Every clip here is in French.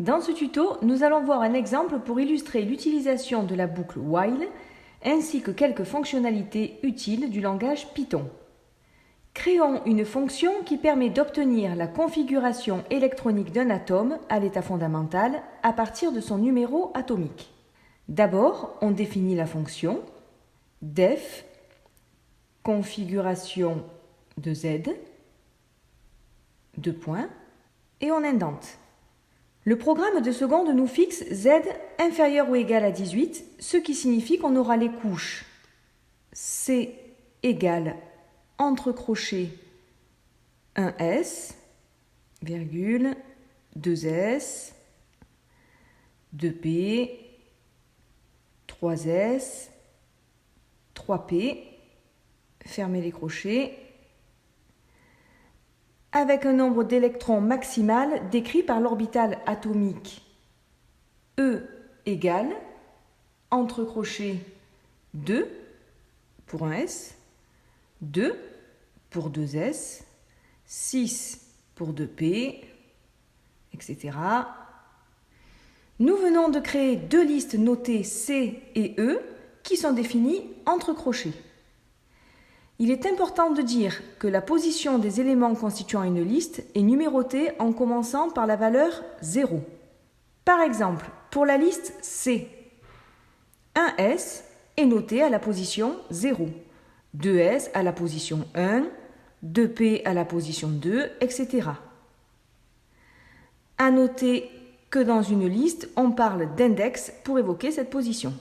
Dans ce tuto, nous allons voir un exemple pour illustrer l'utilisation de la boucle while ainsi que quelques fonctionnalités utiles du langage Python. Créons une fonction qui permet d'obtenir la configuration électronique d'un atome à l'état fondamental à partir de son numéro atomique. D'abord, on définit la fonction def configuration de Z, deux points, et on indente. Le programme de seconde nous fixe Z inférieur ou égal à 18, ce qui signifie qu'on aura les couches C égale entre crochets 1S, virgule, 2S, 2P, 3S, 3P, fermez les crochets, avec un nombre d'électrons maximal décrit par l'orbital atomique E égale, entre crochets 2 pour 1S, 2 pour 2S, 6 pour 2P, etc. Nous venons de créer deux listes notées C et E qui sont définies entre crochets. Il est important de dire que la position des éléments constituant une liste est numérotée en commençant par la valeur 0. Par exemple, pour la liste C, 1S est noté à la position 0, 2S à la position 1, 2P à la position 2, etc. À noter que dans une liste, on parle d'index pour évoquer cette position.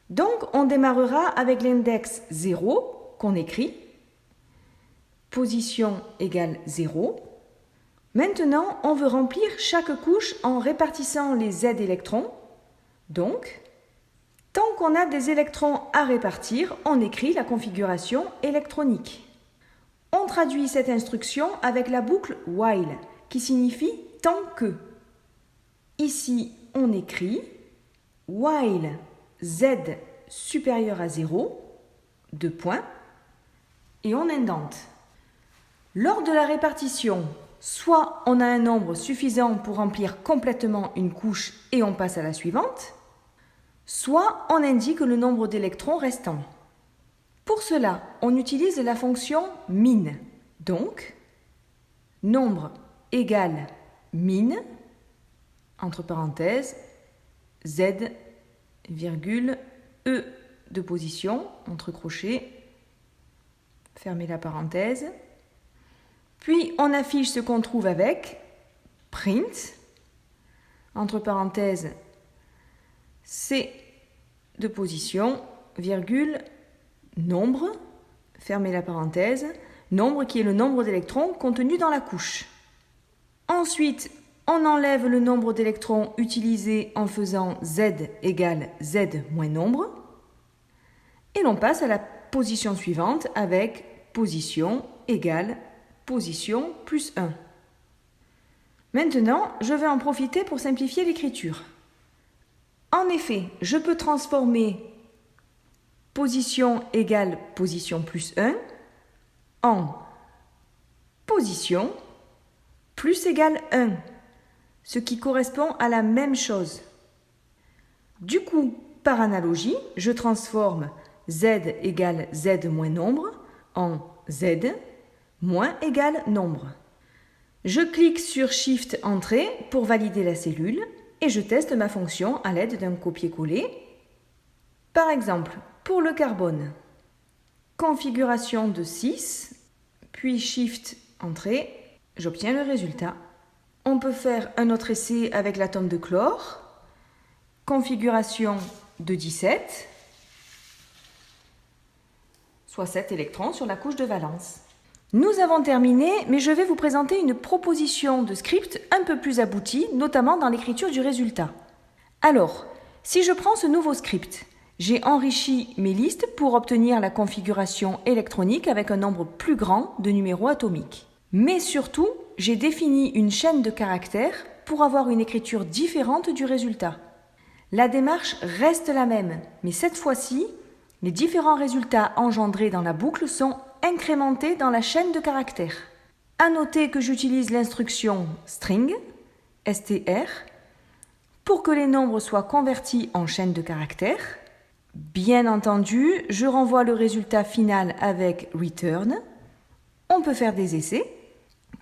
Donc, on démarrera avec l'index 0, qu'on écrit, position égale 0. Maintenant, on veut remplir chaque couche en répartissant les Z électrons. Donc, tant qu'on a des électrons à répartir, on écrit la configuration électronique. On traduit cette instruction avec la boucle while, qui signifie tant que. Ici, on écrit while Z supérieur à 0, deux points, et on indente. Lors de la répartition, soit on a un nombre suffisant pour remplir complètement une couche et on passe à la suivante, soit on indique le nombre d'électrons restants. Pour cela, on utilise la fonction min. Donc, nombre égale min, entre parenthèses, Z, virgule, E de position, entre crochets, fermez la parenthèse. Puis on affiche ce qu'on trouve avec print, entre parenthèses, C de position, virgule, nombre, fermez la parenthèse, nombre qui est le nombre d'électrons contenu dans la couche. Ensuite, on enlève le nombre d'électrons utilisé en faisant Z égale Z moins nombre, et l'on passe à la position suivante avec position égale position plus 1. Maintenant, je vais en profiter pour simplifier l'écriture. En effet, je peux transformer position égale position plus 1 en position plus égale 1, ce qui correspond à la même chose. Du coup, par analogie, je transforme Z égale Z moins nombre en Z moins égale nombre. Je clique sur Shift Entrée pour valider la cellule et je teste ma fonction à l'aide d'un copier-coller. Par exemple, pour le carbone, configuration de 6, puis Shift Entrée, j'obtiens le résultat. On peut faire un autre essai avec l'atome de chlore, configuration de 17, soit 7 électrons sur la couche de valence. Nous avons terminé, mais je vais vous présenter une proposition de script un peu plus aboutie, notamment dans l'écriture du résultat. Alors, si je prends ce nouveau script, j'ai enrichi mes listes pour obtenir la configuration électronique avec un nombre plus grand de numéros atomiques. Mais surtout, j'ai défini une chaîne de caractères pour avoir une écriture différente du résultat. La démarche reste la même, mais cette fois-ci, les différents résultats engendrés dans la boucle sont incrémentés dans la chaîne de caractères. À noter que j'utilise l'instruction string, str, pour que les nombres soient convertis en chaîne de caractères. Bien entendu, je renvoie le résultat final avec return. On peut faire des essais.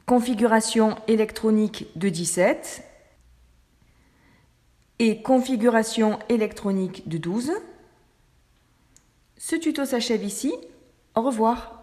Configuration électronique de 17 et configuration électronique de 12. Ce tuto s'achève ici. Au revoir.